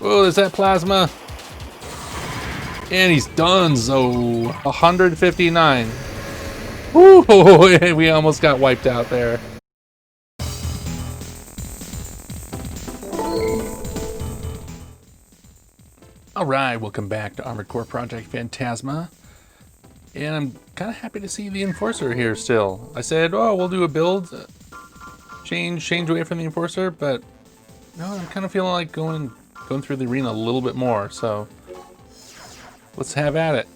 Oh, there's that plasma. And he's done, so 159. Woo! We almost got wiped out there. Alright, welcome back to Armored Core Project Phantasma. And I'm kind of happy to see the Enforcer here still. I said, oh, we'll do a build, change away from the Enforcer, but no, I'm kind of feeling like going through the arena a little bit more, so let's have at it.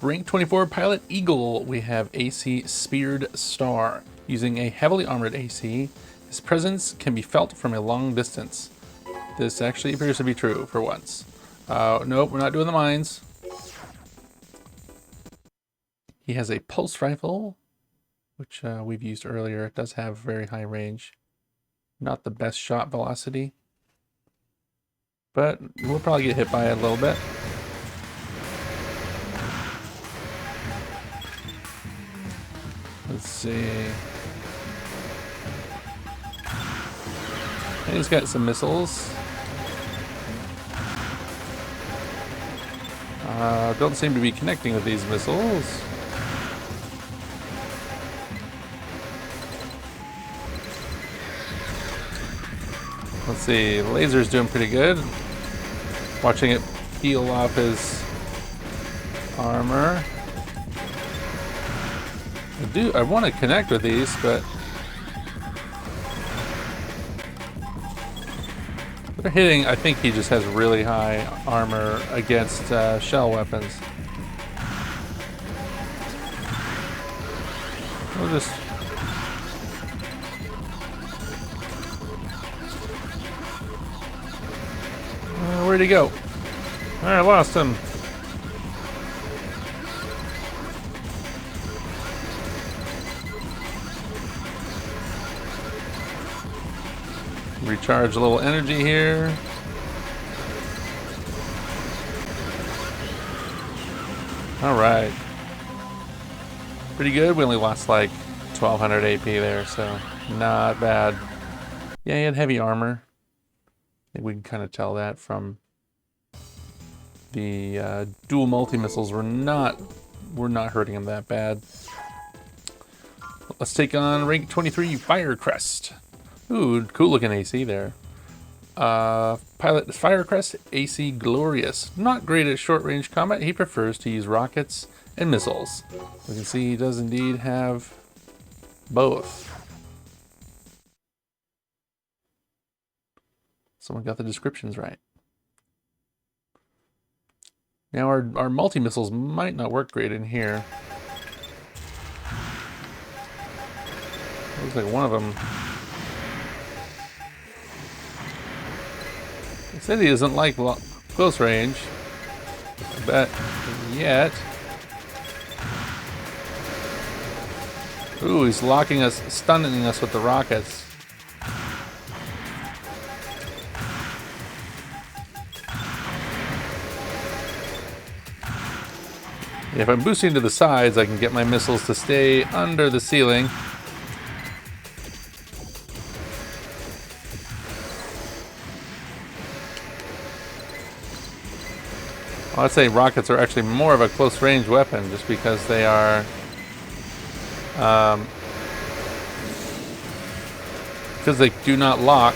Rank 24 Pilot Eagle, we have AC Speared Star. Using a heavily armored AC, his presence can be felt from a long distance. This actually appears to be true for once. Nope, we're not doing the mines. He has a pulse rifle, which we've used earlier. It does have very high range. Not the best shot velocity, but we'll probably get hit by it a little bit. Let's see. And he's got some missiles. Don't seem to be connecting with these missiles. Let's see, laser's doing pretty good. Watching it peel off his armor. I want to connect with these, but they're hitting. I think he just has really high armor against shell weapons. We'll just where'd he go? I lost him. Recharge a little energy here. Alright. Pretty good. We only lost like 1200 AP there, so not bad. Yeah, he had heavy armor. I think we can kind of tell that from the dual multi-missiles were not hurting him that bad. Let's take on rank 23 Fire Crest. Ooh, cool looking AC there. Pilot Fire Crest, AC Glorious. Not great at short range combat. He prefers to use rockets and missiles. We can see he does indeed have both. Someone got the descriptions right. Now our multi-missiles might not work great in here. Looks like one of them. He said he doesn't like close range, but yet. Ooh, he's locking us, stunning us with the rockets. If I'm boosting to the sides, I can get my missiles to stay under the ceiling. Well, I'd say rockets are actually more of a close range weapon just because they are because they do not lock.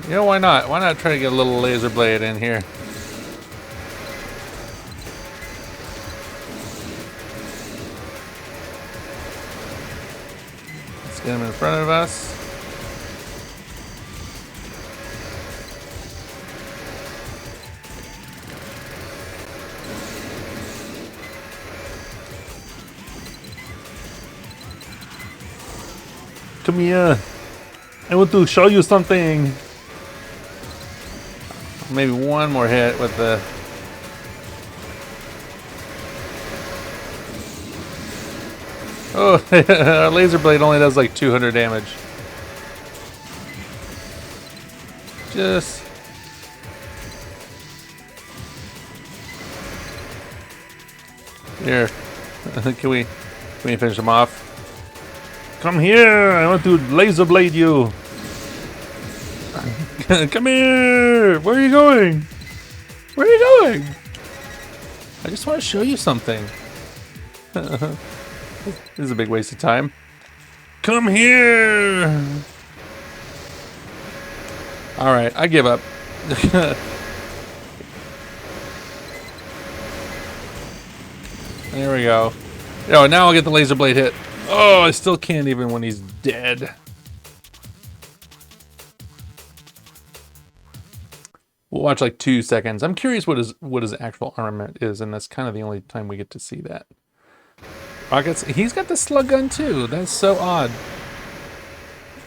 You know, why not? Why not try to get a little laser blade in here? Let's get him in front of us. Come here. I want to show you something. Maybe one more hit with the... Oh, our laser blade only does like 200 damage. Just... Here. Can we finish him off? Come here! I want to laser blade you! Come here! Where are you going? Where are you going? I just want to show you something. This is a big waste of time. Come here! Alright, I give up. There we go. Oh, now I'll get the laser blade hit. Oh, I still can't even when he's dead. We'll watch like 2 seconds. I'm curious what his actual armament is, and that's kind of the only time we get to see that. Rockets. He's got the slug gun too. That's so odd.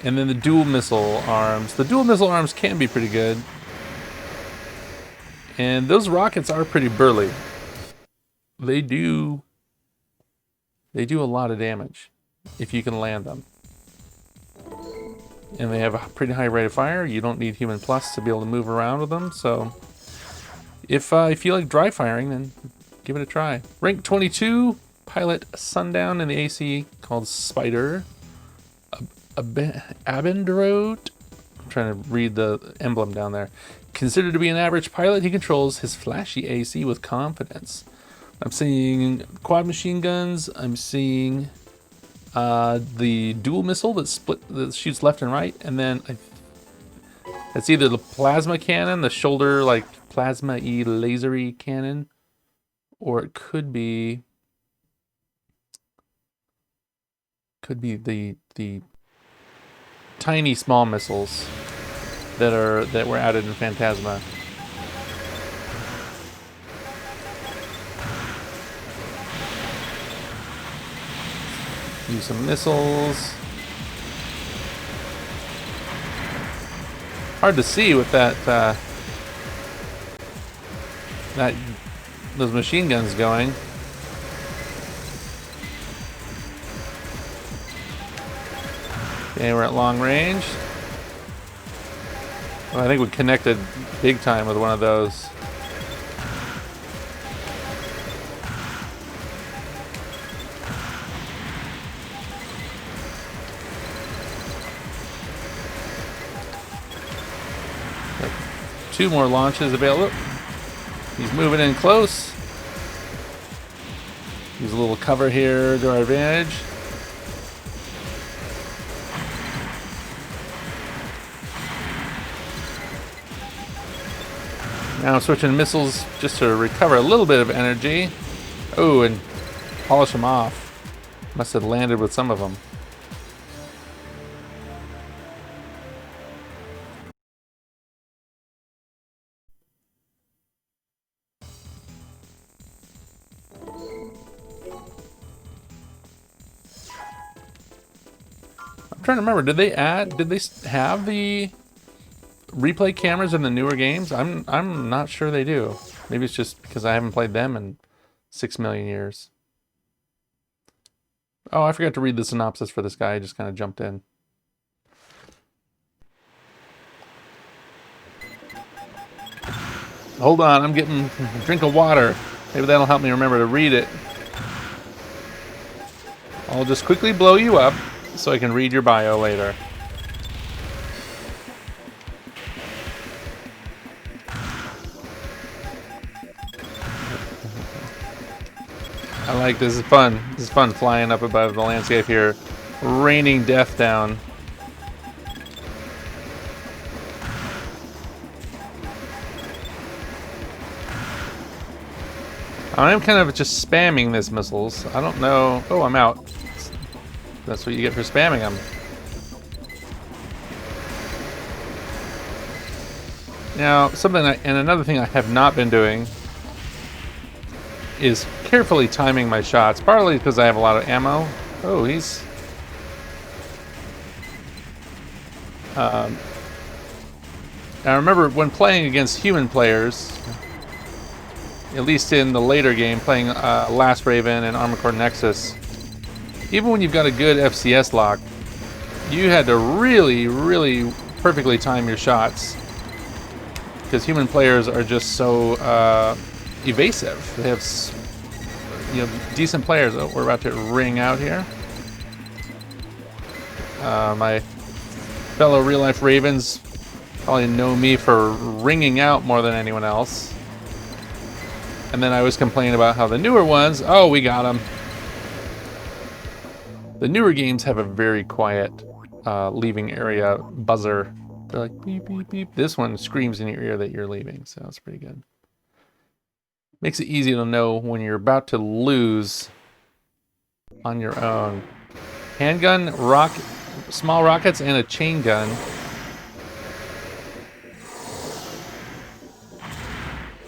And then the dual missile arms. The dual missile arms can be pretty good. And those rockets are pretty burly. They do a lot of damage if you can land them. And they have a pretty high rate of fire. You don't need human plus to be able to move around with them. So if you like dry firing, then give it a try. Rank 22, pilot Sundown in the AC called Spider. Abend. I'm trying to read the emblem down there. Considered to be an average pilot, he controls his flashy AC with confidence. I'm seeing quad machine guns. I'm seeing the dual missile that shoots left and right, and then it's either the plasma cannon, the shoulder like plasma-y lasery cannon, or it could be the tiny small missiles that were added in Phantasma. Use some missiles. Hard to see with those machine guns going. Okay, we're at long range. Well, I think we connected big time with one of those. Two more launches available. He's moving in close. Use a little cover here to our advantage. Now I'm switching missiles just to recover a little bit of energy. Oh, and polish them off. Must have landed with some of them. I'm trying to remember, did they have the replay cameras in the newer games? I'm not sure they do. Maybe it's just because I haven't played them in 6 million years. Oh, I forgot to read the synopsis for this guy. I just kind of jumped in. Hold on, I'm getting a drink of water. Maybe that'll help me remember to read it. I'll just quickly blow you up so I can read your bio later. I like this. Is fun. This is fun flying up above the landscape here, raining death down. I'm kind of just spamming these missiles. I don't know. Oh, I'm out. That's what you get for spamming them. Now, another thing I have not been doing is carefully timing my shots, partly because I have a lot of ammo. Oh, he's... I remember when playing against human players, at least in the later game, playing Last Raven and Armored Core Nexus, even when you've got a good FCS lock, you had to really, really perfectly time your shots, because human players are just so evasive. They have, decent players. Oh, we're about to ring out here. My fellow real-life Ravens Probably know me for ringing out more than anyone else. And then I was complaining about how the newer ones, oh, we got them. The newer games have a very quiet leaving area buzzer. They're like beep, beep, beep. This one screams in your ear that you're leaving, so it's pretty good. Makes it easy to know when you're about to lose on your own. Handgun, small rockets, and a chain gun.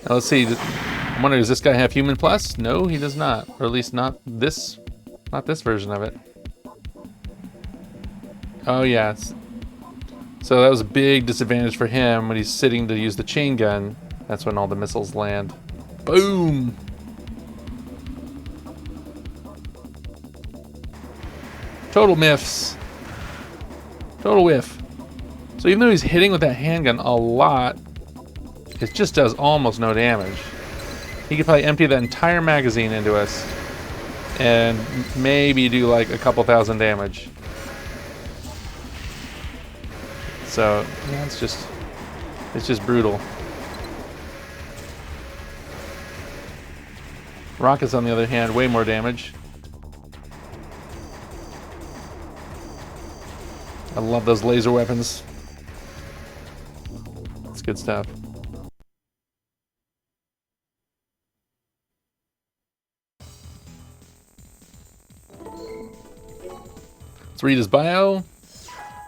Now let's see. I'm wondering, does this guy have Human Plus? No, he does not. Or at least not this version of it. Oh yeah. So that was a big disadvantage for him when he's sitting to use the chain gun. That's when all the missiles land. Boom! Total miffs. Total whiff. So even though he's hitting with that handgun a lot, it just does almost no damage. He could probably empty the entire magazine into us and maybe do like a couple thousand damage. So yeah, it's just brutal. Rockets, on the other hand, way more damage. I love those laser weapons. It's good stuff. Let's read his bio.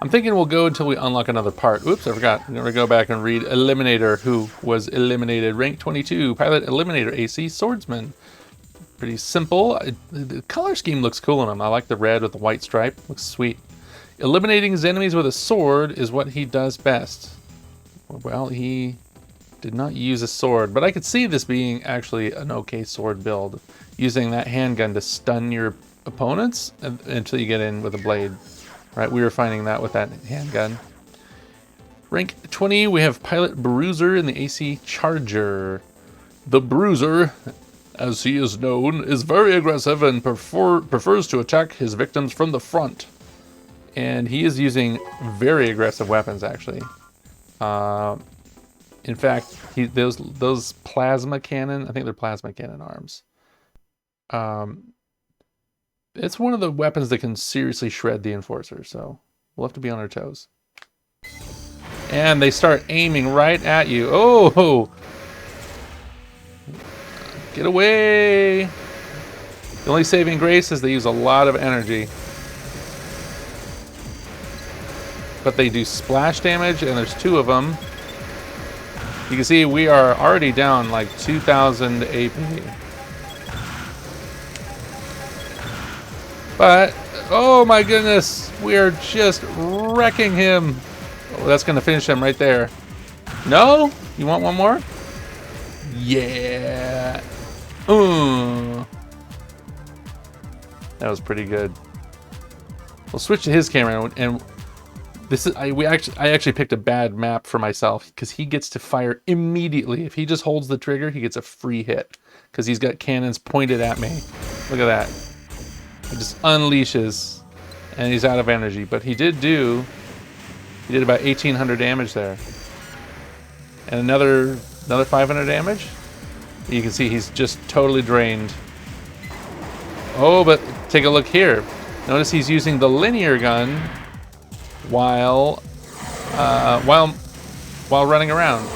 I'm thinking we'll go until we unlock another part. Oops, I forgot. I'm going to go back and read Eliminator, who was eliminated. Rank 22, pilot Eliminator, AC swordsman. Pretty simple. The color scheme looks cool on him. I like the red with the white stripe. Looks sweet. Eliminating his enemies with a sword is what he does best. Well, he did not use a sword, but I could see this being actually an okay sword build. Using that handgun to stun your opponents until you get in with a blade. Right, we were finding that with that handgun. Rank 20, we have pilot Bruiser in the AC Charger. The Bruiser, as he is known, is very aggressive and prefers to attack his victims from the front. And he is using very aggressive weapons, actually. In fact, those plasma cannon, I think they're plasma cannon arms. It's one of the weapons that can seriously shred the Enforcer, so we'll have to be on our toes. And they start aiming right at you. Oh! Get away! The only saving grace is they use a lot of energy. But they do splash damage, and there's 2 of them. You can see we are already down like 2,000 AP. But, oh my goodness, we are just wrecking him. Oh, that's going to finish him right there. No? You want one more? Yeah. That was pretty good. We'll switch to his camera, and this is I actually picked a bad map for myself because he gets to fire immediately. If he just holds the trigger, he gets a free hit because he's got cannons pointed at me. Look at that. He just unleashes, and he's out of energy. But he did about 1,800 damage there, and another 500 damage. You can see he's just totally drained. Oh, but take a look here. Notice he's using the linear gun while running around.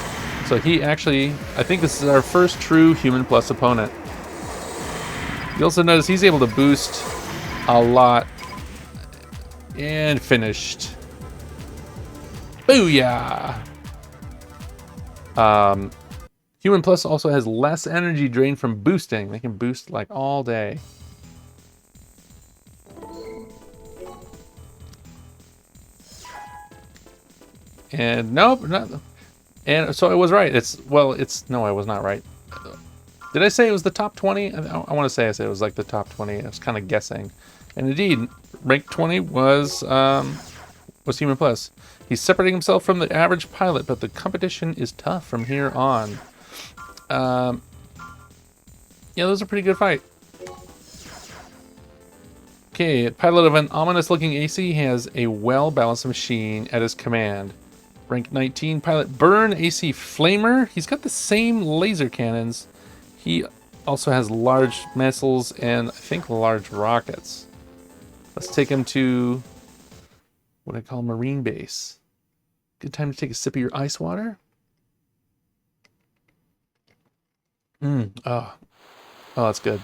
So he actually, I think this is our first true Human Plus opponent. You also notice he's able to boost a lot. And finished. Booyah! Human Plus also has less energy drain from boosting. They can boost like all day. And nope, not. And so I was right. No, I was not right. Did I say it was the top 20? I want to say I said it was like the top 20. I was kind of guessing. And indeed, rank 20 was Human Plus. He's separating himself from the average pilot, but the competition is tough from here on. Yeah, that was a pretty good fight. Okay, pilot of an ominous-looking AC has a well-balanced machine at his command. Rank 19 pilot Burn AC Flamer. He's got the same laser cannons. He also has large missiles and I think large rockets. Let's take him to what I call Marine Base. Good time to take a sip of your ice water. Oh, that's good.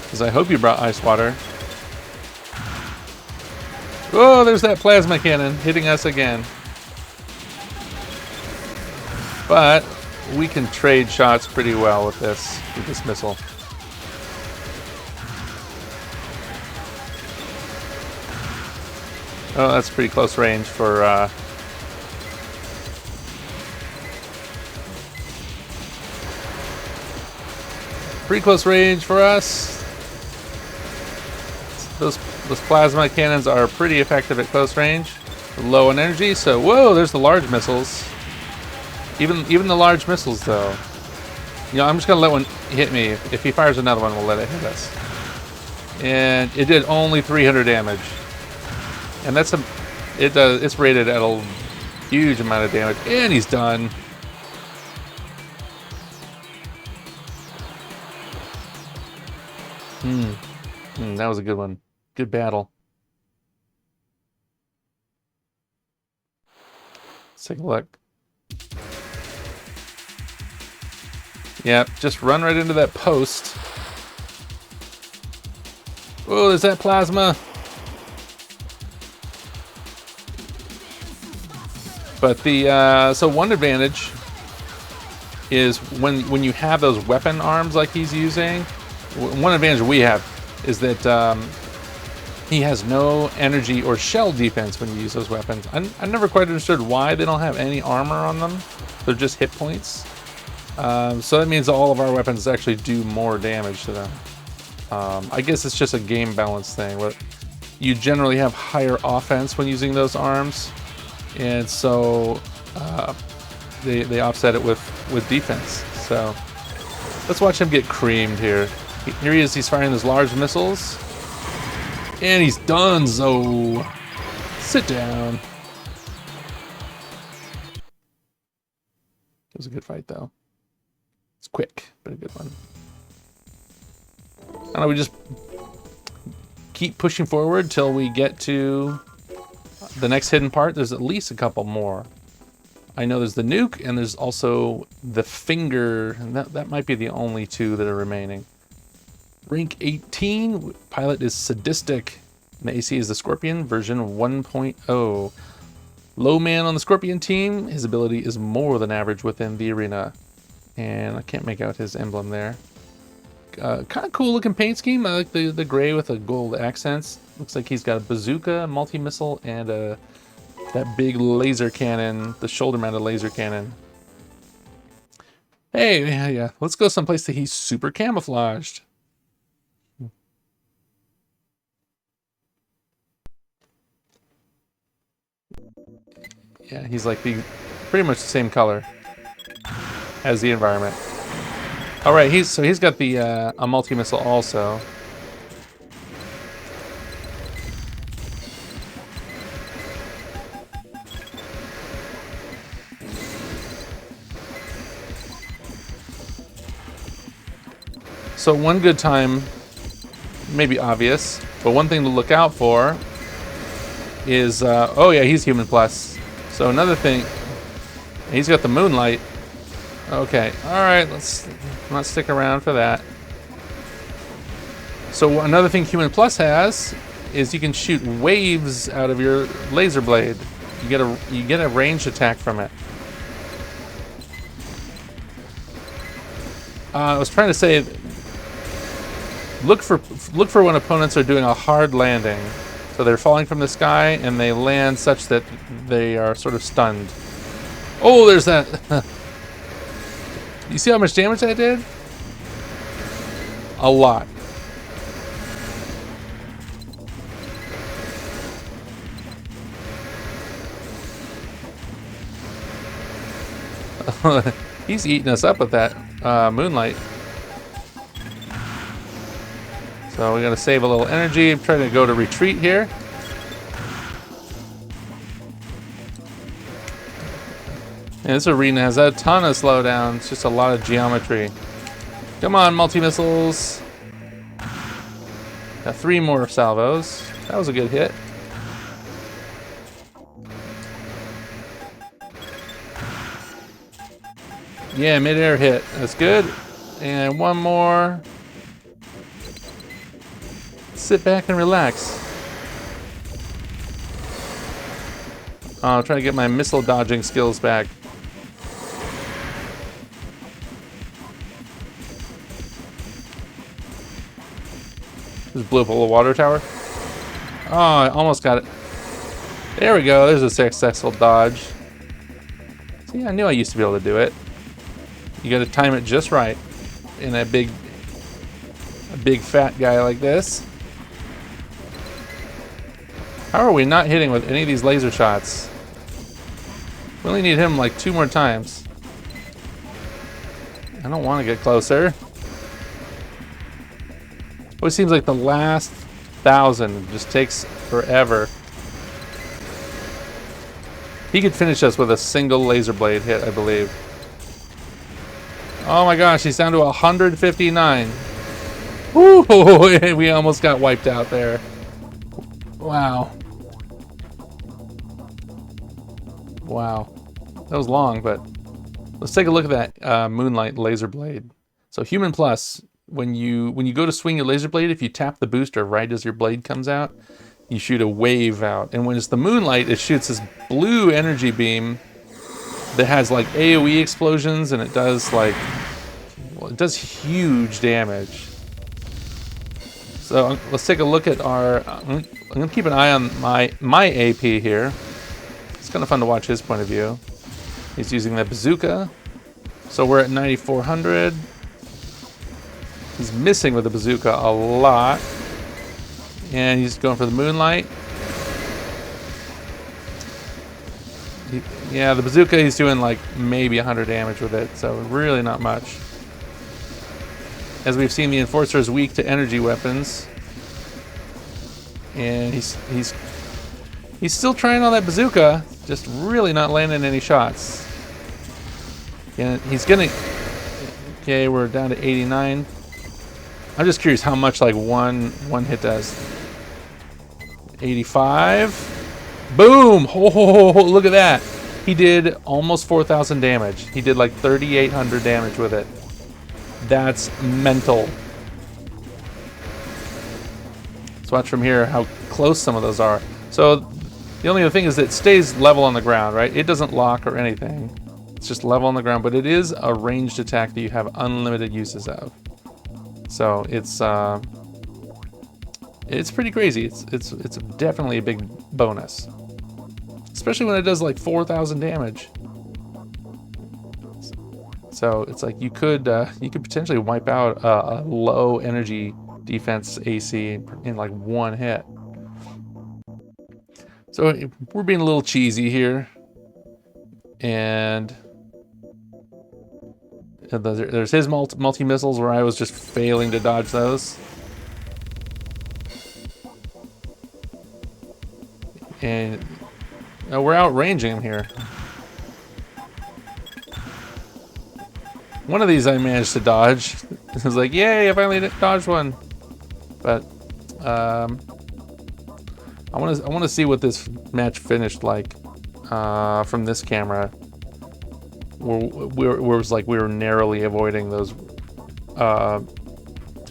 Because I hope you brought ice water. Oh, there's that plasma cannon hitting us again. But we can trade shots pretty well with this missile. Oh, that's pretty close range for pretty close range for us. Those plasma cannons are pretty effective at close range, low on energy. So whoa, there's the large missiles. Even the large missiles though. You know, I'm just gonna let one hit me. If he fires another one, we'll let it hit us. And it did only 300 damage. And it's rated at a huge amount of damage. And he's done. That was a good one. Good battle. Let's take a look. Yep, just run right into that post. Oh, there's that plasma. But the so one advantage is when you have those weapon arms like he's using. One advantage we have is that he has no energy or shell defense when you use those weapons. I never quite understood why they don't have any armor on them. They're just hit points. So that means all of our weapons actually do more damage to them. I guess it's just a game balance thing. You generally have higher offense when using those arms, and so they offset it with defense. So let's watch him get creamed here. Here he is. He's firing those large missiles, and he's done. So sit down. It was a good fight, though. It's quick, but a good one. I don't know, we just keep pushing forward till we get to the next hidden part. There's at least a couple more. I know there's the nuke, and there's also the finger, and that might be the only two that are remaining. Rank 18, pilot is Sadistic, and the AC is the Scorpion, version 1.0. Low man on the Scorpion team, his ability is more than average within the arena. And I can't make out his emblem there. Kind of cool looking paint scheme. I like the gray with the gold accents. Looks like he's got a bazooka, multi-missile, and that big laser cannon, the shoulder-mounted laser cannon. Hey, yeah, let's go someplace that he's super camouflaged. Yeah, he's like pretty much the same color as the environment. All right, he's got the a multi-missile also. So one good time, maybe obvious, but one thing to look out for is oh yeah, he's human plus. So another thing, he's got the Moonlight. Okay, all right, let's not stick around for that. So another thing Human Plus has is you can shoot waves out of your laser blade. You get a ranged attack from it. I was trying to say, look for when opponents are doing a hard landing. So they're falling from the sky and they land such that they are sort of stunned. Oh, there's that. You see how much damage that did? A lot. He's eating us up with that Moonlight. So we gotta save a little energy. I'm trying to go to retreat here. And this arena has a ton of slowdown. It's just a lot of geometry. Come on, multi-missiles. Got 3 more salvos. That was a good hit. Yeah, mid-air hit. That's good. And 1 more. Sit back and relax. I'll try to get my missile dodging skills back. Just blew up a little water tower. Oh, I almost got it. There we go. There's a successful dodge. See, I knew I used to be able to do it. You got to time it just right in a big fat guy like this. How are we not hitting with any of these laser shots? We only need him like 2 more times. I don't want to get closer. It seems like the last 1,000 just takes forever. He could finish us with a single laser blade hit, I believe. Oh my gosh, he's down to 159. Woo! We almost got wiped out there. Wow. Wow. That was long, but let's take a look at that Moonlight laser blade. So Human Plus, when you go to swing your laser blade, if you tap the booster right as your blade comes out, you shoot a wave out. And when it's the Moonlight, it shoots this blue energy beam that has like AoE explosions, and it does like, well, it does huge damage. So let's take a look at our, I'm gonna keep an eye on my AP here. It's kind of fun to watch his point of view. He's using the bazooka. So we're at 9,400. He's missing with the bazooka a lot. And he's going for the Moonlight. Yeah, the bazooka, he's doing like maybe 100 damage with it, so really not much. As we've seen, the Enforcer is weak to energy weapons. And he's still trying all that bazooka, just really not landing any shots. And he's gonna... Okay, we're down to 89. I'm just curious how much like one hit does. 85. Boom! Oh, look at that. He did almost 4,000 damage. He did like 3,800 damage with it. That's mental. Let's watch from here how close some of those are. So the only other thing is that it stays level on the ground, right? It doesn't lock or anything. It's just level on the ground, but it is a ranged attack that you have unlimited uses of. So it's pretty crazy. It's definitely a big bonus, especially when it does like 4,000 damage. So it's like you could potentially wipe out a low energy defense AC in like 1 hit. So we're being a little cheesy here, and there's his multi-missiles where I was just failing to dodge those. And we're outranging him here. One of these I managed to dodge. It was like, yay, I finally dodged one. But I want to see what this match finished like from this camera. Where it was like we were narrowly avoiding those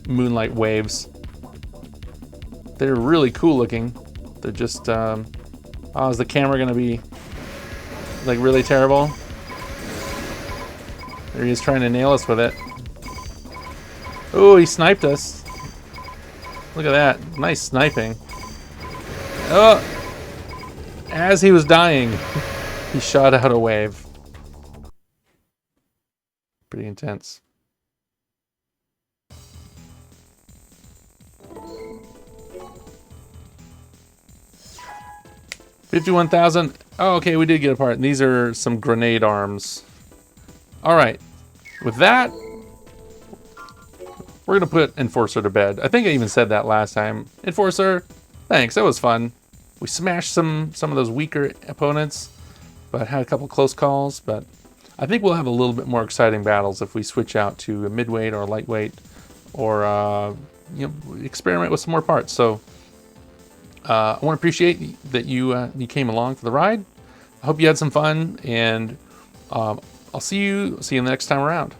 Moonlight waves. They're really cool looking. They're just is the camera gonna be like really terrible? There he is trying to nail us with it. Oh, he sniped us. Look at that. Nice sniping. Oh! As he was dying, he shot out a wave. Pretty intense. $51,000. Oh, okay, we did get a part. And these are some grenade arms. All right. With that, we're gonna put Enforcer to bed. I think I even said that last time. Enforcer, thanks. That was fun. We smashed some of those weaker opponents, but had a couple close calls. But I think we'll have a little bit more exciting battles if we switch out to a midweight or a lightweight, or you know, experiment with some more parts. So I want to appreciate that you came along for the ride. I hope you had some fun, and I'll see you the next time around.